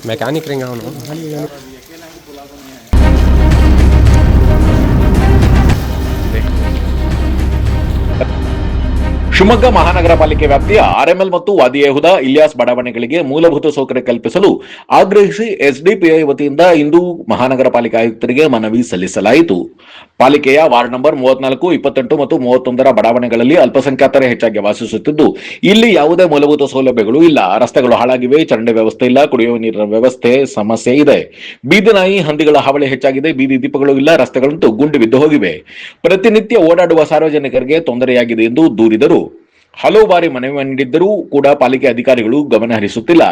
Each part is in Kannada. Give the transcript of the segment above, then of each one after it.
मैकेनिक रहेंगे हम। ಶಿವಮೊಗ್ಗ ಮಹಾನಗರ ಪಾಲಿಕೆ ವ್ಯಾಪ್ತಿಯ ಆರ್ಎಂಎಲ್ ಮತ್ತು ವಾದಿಯಹುದ ಇಲಿಯಾಸ್ ಬಡಾವಣೆಗಳಿಗೆ ಮೂಲಭೂತ ಸೌಕರ್ಯ ಕಲ್ಪಿಸಲು ಆಗ್ರಹಿಸಿ ಎಸ್ಡಿಪಿಐ ವತಿಯಿಂದ ಇಂದು ಮಹಾನಗರ ಪಾಲಿಕೆ ಆಯುಕ್ತರಿಗೆ ಮನವಿ ಸಲ್ಲಿಸಲಾಯಿತು. ಪಾಲಿಕೆಯ ವಾರ್ಡ್ ನಂಬರ್ 34, 28 ಮತ್ತು 31ರ ಬಡಾವಣೆಗಳಲ್ಲಿ ಅಲ್ಪಸಂಖ್ಯಾತರೇ ಹೆಚ್ಚಾಗಿ ವಾಸಿಸುತ್ತಿದ್ದು, ಇಲ್ಲಿ ಯಾವುದೇ ಮೂಲಭೂತ ಸೌಲಭ್ಯಗಳು ಇಲ್ಲ. ರಸ್ತೆಗಳು ಹಾಳಾಗಿವೆ, ಚರಂಡಿ ವ್ಯವಸ್ಥೆ ಇಲ್ಲ, ಕುಡಿಯುವ ನೀರಿನ ವ್ಯವಸ್ಥೆ ಸಮಸ್ಯೆ ಇದೆ. ಬೀದಿ ನಾಯಿ ಹಂದಿಗಳ ಹಾವಳಿ ಹೆಚ್ಚಾಗಿದೆ, ಬೀದಿ ದೀಪಗಳು ಇಲ್ಲ, ರಸ್ತೆಗಳಂತೂ ಗುಂಡಿ ಬಿದ್ದು ಹೋಗಿವೆ. ಪ್ರತಿನಿತ್ಯ ಓಡಾಡುವ ಸಾರ್ವಜನಿಕರಿಗೆ ತೊಂದರೆಯಾಗಿದೆ ಎಂದು ದೂರಿದರು. ಹಲವು ಬಾರಿ ಮನವಿ ನೀಡಿದ್ದರೂ ಕೂಡ ಪಾಲಿಕೆ ಅಧಿಕಾರಿಗಳು ಗಮನ ಹರಿಸುತ್ತಿಲ್ಲ.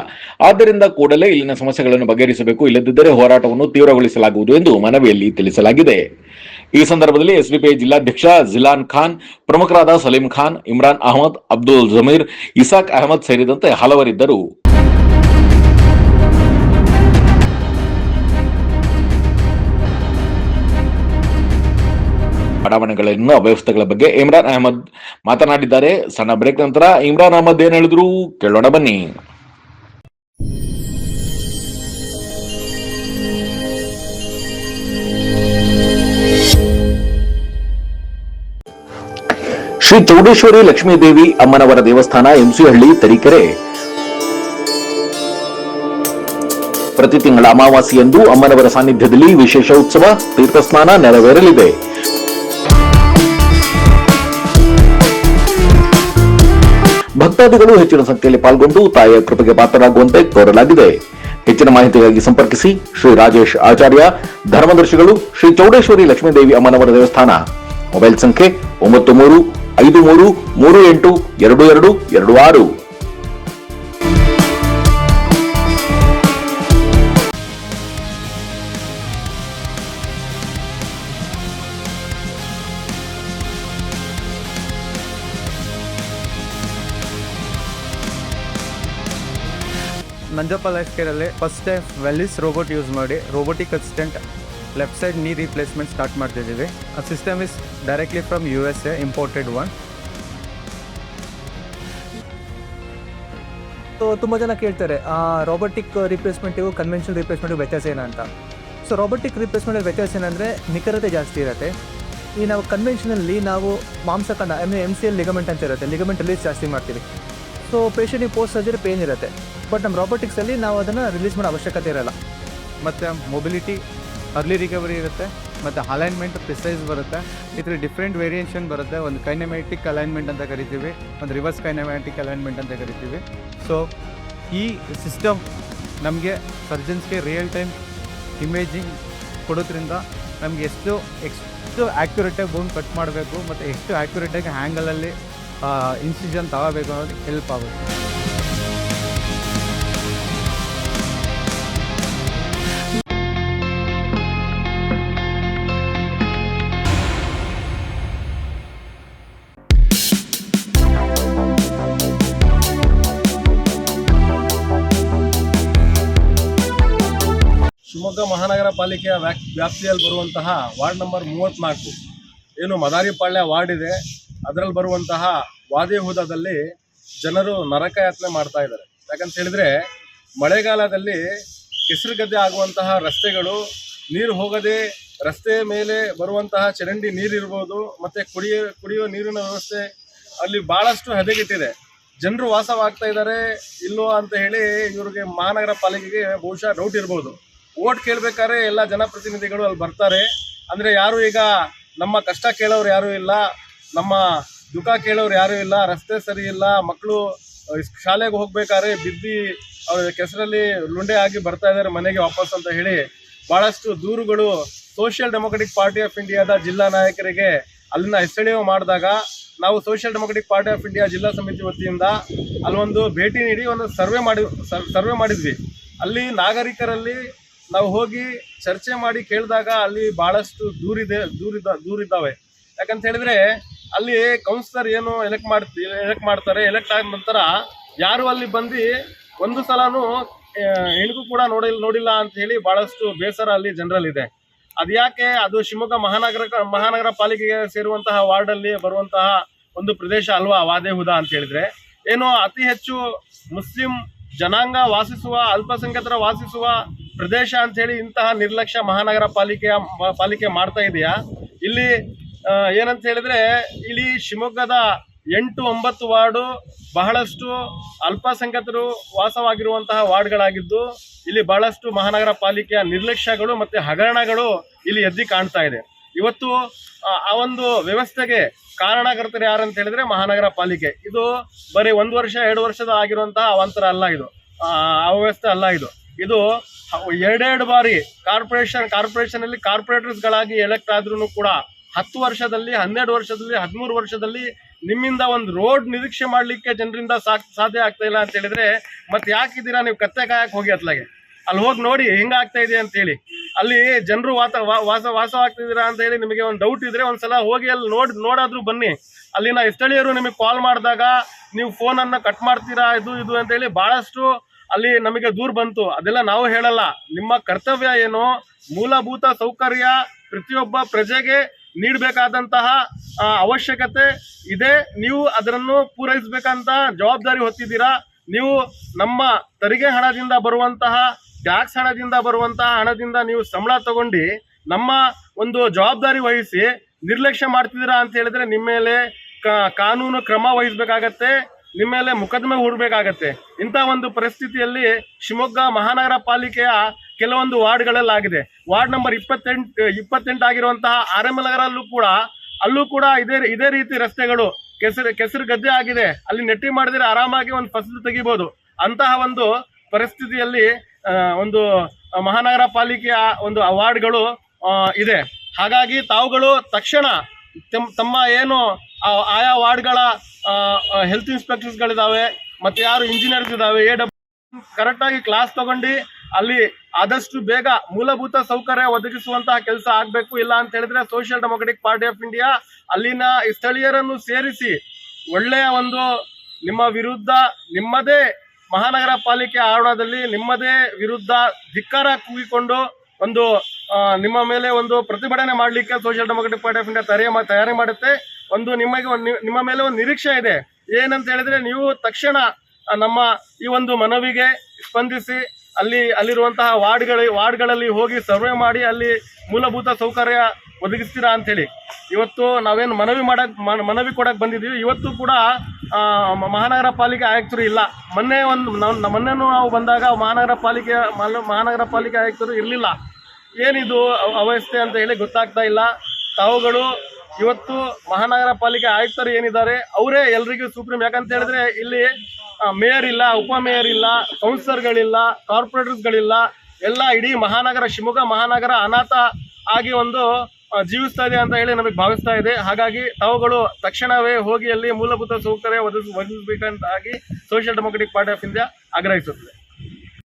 ಆದ್ದರಿಂದ ಕೂಡಲೇ ಇಲ್ಲಿನ ಸಮಸ್ಯೆಗಳನ್ನು ಬಗೆಹರಿಸಬೇಕು, ಇಲ್ಲದಿದ್ದರೆ ಹೋರಾಟವನ್ನು ತೀವ್ರಗೊಳಿಸಲಾಗುವುದು ಎಂದು ಮನವಿಯಲ್ಲಿ ತಿಳಿಸಲಾಗಿದೆ. ಈ ಸಂದರ್ಭದಲ್ಲಿ ಎಸ್ಡಿಪಿಐ ಜಿಲ್ಲಾಧ್ಯಕ್ಷ ಜಿಲಾನ್ ಖಾನ್, ಪ್ರಮುಖರಾದ ಸಲೀಂ ಖಾನ್, ಇಮ್ರಾನ್ ಅಹಮದ್, ಅಬ್ದುಲ್ ಜಮೀರ್, ಇಸಾಕ್ ಅಹಮದ್ ಸೇರಿದಂತೆ ಹಲವರಿದ್ದರು. ಬಡಾವಣೆಗಳಲ್ಲಿನ ಅವ್ಯವಸ್ಥೆಗಳ ಬಗ್ಗೆ ಇಮ್ರಾನ್ ಅಹಮದ್ ಮಾತನಾಡಿದ್ದಾರೆ. ಸಣ್ಣ ಬ್ರೇಕ್ ನಂತರ ಇಮ್ರಾನ್ ಅಹಮದ್ ಏನ್ ಹೇಳಿದ್ರು ಕೇಳೋಣ ಬನ್ನಿ. ಶ್ರೀ ಚೌಡೇಶ್ವರಿ ಲಕ್ಷ್ಮೀದೇವಿ ಅಮ್ಮನವರ ದೇವಸ್ಥಾನ, ಎಂಸಿಹಳ್ಳಿ, ತರೀಕೆರೆ. ಪ್ರತಿ ತಿಂಗಳ ಅಮಾವಾಸ್ಯೆಯಂದು ಅಮ್ಮನವರ ಸಾನ್ನಿಧ್ಯದಲ್ಲಿ ವಿಶೇಷ ಉತ್ಸವ ತೀರ್ಥಸ್ನಾನ ನೆರವೇರಲಿದೆ. ಭಕ್ತಾದಿಗಳು ಹೆಚ್ಚಿನ ಸಂಖ್ಯೆಯಲ್ಲಿ ಪಾಲ್ಗೊಂಡು ತಾಯಿಯ ಕೃಪೆಗೆ ಪಾತ್ರರಾಗುವಂತೆ ಕೋರಲಾಗಿದೆ. ಹೆಚ್ಚಿನ ಮಾಹಿತಿಗಾಗಿ ಸಂಪರ್ಕಿಸಿ ಶ್ರೀ ರಾಜೇಶ್ ಆಚಾರ್ಯ, ಧರ್ಮದರ್ಶಿಗಳು, ಶ್ರೀ ಚೌಡೇಶ್ವರಿ ಲಕ್ಷ್ಮೀದೇವಿ ಅಮ್ಮನವರ ದೇವಸ್ಥಾನ. ಮೊಬೈಲ್ ಸಂಖ್ಯೆ 9353382226. ನಂಜಪ್ಪ ಲೈಫ್ ಕೇರಲ್ಲಿ first time Velys robot use ಮಾಡಿ robotic assistant left side knee replacement start ಮಾಡ್ತಿದ್ದೀವಿ. ಆ system is directly from USA, imported one. So ತುಂಬ ಜನ ಕೇಳ್ತಾರೆ ರೋಬೋಟಿಕ್ ರಿಪ್ಲೇಸ್ಮೆಂಟಿಗೂ ಕನ್ವೆನ್ಷನಲ್ ರಿಪ್ಲೇಸ್ಮೆಂಟಿಗೂ ವ್ಯತ್ಯಾಸ ಏನಂತ. ಸೊ ರೋಬೋಟಿಕ್ ರಿಪ್ಲೇಸ್ಮೆಂಟಲ್ಲಿ ವ್ಯತ್ಯಾಸ ಏನಂದರೆ ನಿಖರತೆ ಜಾಸ್ತಿ ಇರುತ್ತೆ. ಈ ನಾವು ಕನ್ವೆನ್ಷನಲ್ಲಿ ನಾವು ಮಾಂಸಖಂಡ MCL ಲಿಗಮೆಂಟ್ ಅಂತ ಇರುತ್ತೆ, ಲಿಗಮೆಂಟ್ ರಿಲೀಸ್ ಜಾಸ್ತಿ ಮಾಡ್ತೀವಿ. ಸೊ ಪೇಷಂಟಿಗೆ ಪೋಸ್ಟ್ ಸರ್ಜರಿ ಪೇನ್ ಇರುತ್ತೆ. ಬಟ್ ನಮ್ಮ ರೋಬೋಟಿಕ್ಸಲ್ಲಿ ನಾವು ಅದನ್ನು ರಿಲೀಸ್ ಮಾಡೋ ಅವಶ್ಯಕತೆ ಇರೋಲ್ಲ. ಮತ್ತು ಮೊಬಿಲಿಟಿ, ಅರ್ಲಿ ರಿಕವರಿ ಇರುತ್ತೆ, ಮತ್ತು ಅಲೈನ್ಮೆಂಟ್ ಪ್ರಿಸೈಸ್ ಬರುತ್ತೆ. ಇದರಲ್ಲಿ ಡಿಫ್ರೆಂಟ್ ವೇರಿಯೇಷನ್ ಬರುತ್ತೆ. ಒಂದು ಕೈನೆಮ್ಯಾಟಿಕ್ ಅಲೈನ್ಮೆಂಟ್ ಅಂತ ಕರಿತೀವಿ, ಒಂದು ರಿವರ್ಸ್ ಕೈನೆಮ್ಯಾಟಿಕ್ ಅಲೈನ್ಮೆಂಟ್ ಅಂತ ಕರಿತೀವಿ. ಸೊ ಈ ಸಿಸ್ಟಮ್ ನಮಗೆ ಸರ್ಜನ್ಸ್ಗೆ ರಿಯಲ್ ಟೈಮ್ ಇಮೇಜಿಂಗ್ ಕೊಡೋದ್ರಿಂದ ನಮಗೆ ಎಷ್ಟು ಆ್ಯಕ್ಯುರೇಟಾಗಿ ಬೋನ್ ಕಟ್ ಮಾಡಬೇಕು ಮತ್ತು ಎಷ್ಟು ಆ್ಯಕ್ಯುರೇಟಾಗಿ ಹ್ಯಾಂಗಲಲ್ಲಿ ಇನ್ಸಿಷನ್ ತಗೋಬೇಕು ಅನ್ನೋದಕ್ಕೆ ಹೆಲ್ಪ್ ಆಗುತ್ತೆ. ಶಿವಮೊಗ್ಗ ಮಹಾನಗರ ಪಾಲಿಕೆಯ ವ್ಯಾಪ್ತಿಯಲ್ಲಿ ಬರುವಂತಹ ವಾರ್ಡ್ ನಂಬರ್ 34 ಏನು ಮದಾರಿಪಾಳ್ಯ ವಾರ್ಡ್ ಇದೆ, ಅದರಲ್ಲಿ ಬರುವಂತಹ ವಾದಿಹುದದಲ್ಲಿ ಜನರು ನರಕಯಾತ್ರೆ ಮಾಡ್ತಾ ಇದ್ದಾರೆ. ಯಾಕಂತ ಹೇಳಿದರೆ ಮಳೆಗಾಲದಲ್ಲಿ ಕೆಸರು ಗದ್ದೆ ಆಗುವಂತಹ ರಸ್ತೆಗಳು, ನೀರು ಹೋಗದೆ ರಸ್ತೆ ಮೇಲೆ ಬರುವಂತಹ ಚರಂಡಿ ನೀರಿರ್ಬೋದು, ಮತ್ತು ಕುಡಿಯೋ ನೀರಿನ ವ್ಯವಸ್ಥೆ ಅಲ್ಲಿ ಭಾಳಷ್ಟು ಹದಗೆಟ್ಟಿದೆ. ಜನರು ವಾಸವಾಗ್ತಾ ಇದ್ದಾರೆ ಇಲ್ಲೋ ಅಂತ ಹೇಳಿ ಇವ್ರಿಗೆ ಮಹಾನಗರ ಪಾಲಿಕೆಗೆ ಬಹುಶಃ ಡೌಟ್ ಇರ್ಬೋದು. ಓಟ್ ಕೇಳಬೇಕಾದ್ರೆ ಎಲ್ಲ ಜನಪ್ರತಿನಿಧಿಗಳು ಅಲ್ಲಿ ಬರ್ತಾರೆ. ಅಂದರೆ ಯಾರು ಈಗ ನಮ್ಮ ಕಷ್ಟ ಕೇಳೋರು ಯಾರೂ ಇಲ್ಲ, ನಮ್ಮ ದುಃಖ ಕೇಳೋರು ಯಾರೂ ಇಲ್ಲ. ರಸ್ತೆ ಸರಿ ಇಲ್ಲ, ಮಕ್ಕಳು ಶಾಲೆಗೆ ಹೋಗ್ಬೇಕಾದ್ರೆ ಬಿದ್ದು ಅವ್ರ ಕೆಸರಲ್ಲಿ ಲುಂಡೆ ಆಗಿ ಬರ್ತಾ ಇದ್ದಾರೆ ಮನೆಗೆ ವಾಪಸ್ ಅಂತ ಹೇಳಿ ಭಾಳಷ್ಟು ದೂರುಗಳು ಸೋಷಿಯಲ್ ಡೆಮೊಕ್ರೆಟಿಕ್ ಪಾರ್ಟಿ ಆಫ್ ಇಂಡಿಯಾದ ಜಿಲ್ಲಾ ನಾಯಕರಿಗೆ ಅಲ್ಲಿನ SDO ಮಾಡಿದಾಗ, ನಾವು social democratic party of India ಜಿಲ್ಲಾ ಸಮಿತಿ ವತಿಯಿಂದ ಅಲ್ಲೊಂದು ಭೇಟಿ ನೀಡಿ ಒಂದು ಸರ್ವೆ ಮಾಡಿದ್ವಿ. ಅಲ್ಲಿ ನಾಗರಿಕರಲ್ಲಿ ನಾವು ಹೋಗಿ ಚರ್ಚೆ ಮಾಡಿ ಕೇಳಿದಾಗ ಅಲ್ಲಿ ಭಾಳಷ್ಟು ದೂರಿದ್ದಾವೆ. ಯಾಕಂತ ಹೇಳಿದರೆ ಅಲ್ಲಿ ಕೌನ್ಸಿಲರ್ ಏನು ಎಲೆಕ್ಟ್ ಮಾಡ್ತಾರೆ, ಎಲೆಕ್ಟ್ ಆದ ನಂತರ ಯಾರು ಅಲ್ಲಿ ಬಂದು ಒಂದು ಸಲನೂ ಹೆಣ್ಗೂ ಕೂಡ ನೋಡಿಲ್ಲ ಅಂತ ಹೇಳಿ ಭಾಳಷ್ಟು ಬೇಸರ ಅಲ್ಲಿ ಜನರಲ್ಲಿದೆ. ಅದ್ಯಾಕೆ? ಅದು ಶಿವಮೊಗ್ಗ ಮಹಾನಗರ ಪಾಲಿಕೆಗೆ ಸೇರುವಂತಹ ವಾರ್ಡಲ್ಲಿ ಬರುವಂತಹ ಒಂದು ಪ್ರದೇಶ ಅಲ್ವಾ ವಾದೇಹುದ ಅಂತ ಹೇಳಿದ್ರೆ. ಏನು ಅತಿ ಹೆಚ್ಚು ಮುಸ್ಲಿಂ ಜನಾಂಗ ವಾಸಿಸುವ, ಅಲ್ಪಸಂಖ್ಯಾತರ ವಾಸಿಸುವ ಪ್ರದೇಶ ಅಂತ ಹೇಳಿ ಇಂತಹ ನಿರ್ಲಕ್ಷ್ಯ ಮಹಾನಗರ ಪಾಲಿಕೆ ಮಾಡ್ತಾ ಇದೆಯಾ? ಇಲ್ಲಿ ಏನಂತ ಹೇಳಿದ್ರೆ, ಇಲ್ಲಿ ಶಿವಮೊಗ್ಗದ 8-9 ವಾರ್ಡು ಬಹಳಷ್ಟು ಅಲ್ಪಸಂಖ್ಯಾತರು ವಾಸವಾಗಿರುವಂತಹ ವಾರ್ಡ್ಗಳಾಗಿದ್ದು, ಇಲ್ಲಿ ಬಹಳಷ್ಟು ಮಹಾನಗರ ಪಾಲಿಕೆಯ ನಿರ್ಲಕ್ಷ್ಯಗಳು ಮತ್ತೆ ಹಗರಣಗಳು ಇಲ್ಲಿ ಎದ್ದು ಕಾಣ್ತಾ ಇದೆ. ಇವತ್ತು ಆ ಒಂದು ವ್ಯವಸ್ಥೆಗೆ ಕಾರಣಕರ್ತರು ಯಾರಂತ ಹೇಳಿದ್ರೆ ಮಹಾನಗರ ಪಾಲಿಕೆ. ಇದು ಬರೀ 1 ವರ್ಷ 2 ವರ್ಷದ ಆಗಿರುವಂತಹ ಅವಾಂತರ ಅಲ್ಲ, ಇದು ಅವ್ಯವಸ್ಥೆ ಅಲ್ಲ. ಇದು 2 ಬಾರಿ ಕಾರ್ಪೊರೇಷನ್ ಅಲ್ಲಿ ಕಾರ್ಪೊರೇಟರ್ಸ್ಗಳಾಗಿ ಎಲೆಕ್ಟ್ ಆದ್ರೂ ಕೂಡ 10 ವರ್ಷದಲ್ಲಿ, 12 ವರ್ಷದಲ್ಲಿ, 13 ವರ್ಷದಲ್ಲಿ ನಿಮ್ಮಿಂದ ಒಂದು ರೋಡ್ ನಿರೀಕ್ಷೆ ಮಾಡಲಿಕ್ಕೆ ಜನರಿಂದ ಸಾಧ್ಯ ಆಗ್ತಾ ಇಲ್ಲ ಅಂತ ಹೇಳಿದ್ರೆ, ಮತ್ತೆ ಯಾಕಿದ್ದೀರಾ ನೀವು ಕತ್ತೆ ಕಾಯಕ್ಕೆ ಹೋಗಿ ಅತ್ಲಾಗೆ ಅಲ್ಲಿ ಹೋಗಿ ನೋಡಿ ಹೆಂಗಾಗ್ತಾ ಇದೆ ಅಂತ ಹೇಳಿ. ಅಲ್ಲಿ ಜನರು ವಾಸವಾಗ್ತಿದ್ದೀರಾ ಅಂತ ಹೇಳಿ ನಿಮಗೆ ಒಂದು ಡೌಟ್ ಇದ್ರೆ ಒಂದ್ಸಲ ಹೋಗಿ ಅಲ್ಲಿ ನೋಡಾದ್ರೂ ಬನ್ನಿ. ಅಲ್ಲಿನ ಸ್ಥಳೀಯರು ನಿಮಗೆ ಕಾಲ್ ಮಾಡಿದಾಗ ನೀವು ಫೋನನ್ನು ಕಟ್ ಮಾಡ್ತೀರಾ, ಇದು ಅಂತ ಹೇಳಿ ಬಹಳಷ್ಟು ಅಲ್ಲಿ ನಮಗೆ ದೂರ ಬಂತು. ಅದೆಲ್ಲ ನಾವು ಹೇಳಲ್ಲ. ನಿಮ್ಮ ಕರ್ತವ್ಯ ಏನು, ಮೂಲಭೂತ ಸೌಕರ್ಯ ಪ್ರತಿಯೊಬ್ಬ ಪ್ರಜೆಗೆ ನೀಡಬೇಕಾದಂತಹ ಅವಶ್ಯಕತೆ ಇದೆ. ನೀವು ಅದನ್ನು ಪೂರೈಸಬೇಕಂತ ಜವಾಬ್ದಾರಿ ಹೊತ್ತಿದ್ದೀರಾ. ನೀವು ನಮ್ಮ ತೆರಿಗೆ ಹಣದಿಂದ ಬರುವಂತಹ, ಟ್ಯಾಕ್ಸ್ ಹಣದಿಂದ ಬರುವಂತಹ ಹಣದಿಂದ ನೀವು ಸಂಬಳ ತಗೊಂಡು ನಮ್ಮ ಒಂದು ಜವಾಬ್ದಾರಿ ವಹಿಸಿ ನಿರ್ಲಕ್ಷ್ಯ ಮಾಡ್ತಿದ್ದೀರಾ ಅಂತ ಹೇಳಿದ್ರೆ ನಿಮ್ಮ ಮೇಲೆ ಕಾನೂನು ಕ್ರಮ ವಹಿಸಬೇಕಾಗತ್ತೆ, ನಿಮ್ಮ ಮೇಲೆ ಮೊಕದ್ದಮೆ ಹೂಡಬೇಕಾಗತ್ತೆ. ಇಂಥ ಒಂದು ಪರಿಸ್ಥಿತಿಯಲ್ಲಿ ಶಿವಮೊಗ್ಗ ಮಹಾನಗರ ಪಾಲಿಕೆಯ ಕೆಲವೊಂದು ವಾರ್ಡ್ಗಳಲ್ಲಾಗಿದೆ. ವಾರ್ಡ್ ನಂಬರ್ 28 ಆಗಿರುವಂತಹ RML ಅಲ್ಲೂ ಕೂಡ ಇದೇ ರೀತಿ ರಸ್ತೆಗಳು ಕೆಸರು ಗದ್ದೆ ಆಗಿದೆ. ಅಲ್ಲಿ ನೆಟ್ಟಿ ಮಾಡಿದ್ರೆ ಆರಾಮಾಗಿ ಒಂದು ಫಸಲು ತೆಗಿಬಹುದು. ಅಂತಹ ಒಂದು ಪರಿಸ್ಥಿತಿಯಲ್ಲಿ ಒಂದು ಮಹಾನಗರ ಪಾಲಿಕೆಯ ಒಂದು ವಾರ್ಡ್ಗಳು ಇದೆ. ಹಾಗಾಗಿ ತಾವುಗಳು ತಕ್ಷಣ ತಮ್ಮ ಏನು ಆಯಾ ವಾರ್ಡ್ಗಳ ಹೆಲ್ತ್ ಇನ್ಸ್ಪೆಕ್ಟರ್ಸ್ಗಳಿದ್ದಾವೆ, ಮತ್ತೆ ಯಾರು ಇಂಜಿನಿಯರ್ಸ್ ಇದ್ದಾವೆ, ಕರೆಕ್ಟಾಗಿ ಕ್ಲಾಸ್ ತಗೊಂಡು ಅಲ್ಲಿ ಆದಷ್ಟು ಬೇಗ ಮೂಲಭೂತ ಸೌಕರ್ಯ ಒದಗಿಸುವಂತಹ ಕೆಲಸ ಆಗಬೇಕು. ಇಲ್ಲ ಅಂತ ಹೇಳಿದ್ರೆ social democratic party of India ಅಲ್ಲಿನ ಸ್ಥಳೀಯರನ್ನು ಸೇರಿಸಿ ಒಳ್ಳೆಯ ಒಂದು ನಿಮ್ಮ ವಿರುದ್ಧ, ನಿಮ್ಮದೇ ಮಹಾನಗರ ಪಾಲಿಕೆ ಆವರಣದಲ್ಲಿ ನಿಮ್ಮದೇ ವಿರುದ್ಧ ಧಿಕ್ಕಾರ ಕೂಗಿಕೊಂಡು ಒಂದು ನಿಮ್ಮ ಮೇಲೆ ಒಂದು ಪ್ರತಿಭಟನೆ ಮಾಡಲಿಕ್ಕೆ social democratic party of India ತಯಾರಿ ಮಾಡುತ್ತೆ. ನಿಮ್ಮ ಮೇಲೆ ಒಂದು ನಿರೀಕ್ಷೆ ಇದೆ. ಏನಂತ ಹೇಳಿದ್ರೆ, ನೀವು ತಕ್ಷಣ ನಮ್ಮ ಈ ಒಂದು ಮನವಿಗೆ ಸ್ಪಂದಿಸಿ ಅಲ್ಲಿರುವಂತಹ ವಾರ್ಡ್ಗಳಲ್ಲಿ ಹೋಗಿ ಸರ್ವೆ ಮಾಡಿ ಅಲ್ಲಿ ಮೂಲಭೂತ ಸೌಕರ್ಯ ಒದಗಿಸ್ತೀರಾ ಅಂಥೇಳಿ ಇವತ್ತು ನಾವೇನು ಮನವಿ ಕೊಡಕ್ಕೆ ಬಂದಿದ್ದೀವಿ. ಇವತ್ತು ಕೂಡ ಮಹಾನಗರ ಪಾಲಿಕೆ ಆಯುಕ್ತರು ಇಲ್ಲ. ಮೊನ್ನೆನೂ ನಾವು ಬಂದಾಗ ಮಹಾನಗರ ಪಾಲಿಕೆ ಆಯುಕ್ತರು ಇರಲಿಲ್ಲ. ಏನಿದು ಅವ್ಯವಸ್ಥೆ ಅಂತ ಹೇಳಿ ಗೊತ್ತಾಗ್ತಾ ಇಲ್ಲ. ತಾವುಗಳು ಇವತ್ತು ಮಹಾನಗರ ಪಾಲಿಕೆ ಆಯುಕ್ತರು ಏನಿದ್ದಾರೆ ಅವರೇ ಎಲ್ರಿಗೂ ಸುಪ್ರೀಂ. ಯಾಕಂತ ಹೇಳಿದ್ರೆ ಇಲ್ಲಿ ಮೇಯರ್ ಇಲ್ಲ, ಉಪಮೇಯರ್ ಇಲ್ಲ, ಕೌನ್ಸಿಲರ್ಗಳಿಲ್ಲ, ಕಾರ್ಪೊರೇಟರ್ಸ್ಗಳಿಲ್ಲ. ಎಲ್ಲ ಇಡೀ ಶಿವಮೊಗ್ಗ ಮಹಾನಗರ ಅನಾಥ ಆಗಿ ಒಂದು ಜೀವಿಸ್ತಾ ಇದೆ ಅಂತ ಹೇಳಿ ನಮಗೆ ಭಾವಿಸ್ತಾ ಇದೆ. ಹಾಗಾಗಿ ತಾವುಗಳು ತಕ್ಷಣವೇ ಹೋಗಿ ಅಲ್ಲಿ ಮೂಲಭೂತ ಸೌಕರ್ಯ ಒದಗಿಸಬೇಕಂತಾಗಿ social democratic party of India ಆಗ್ರಹಿಸುತ್ತದೆ.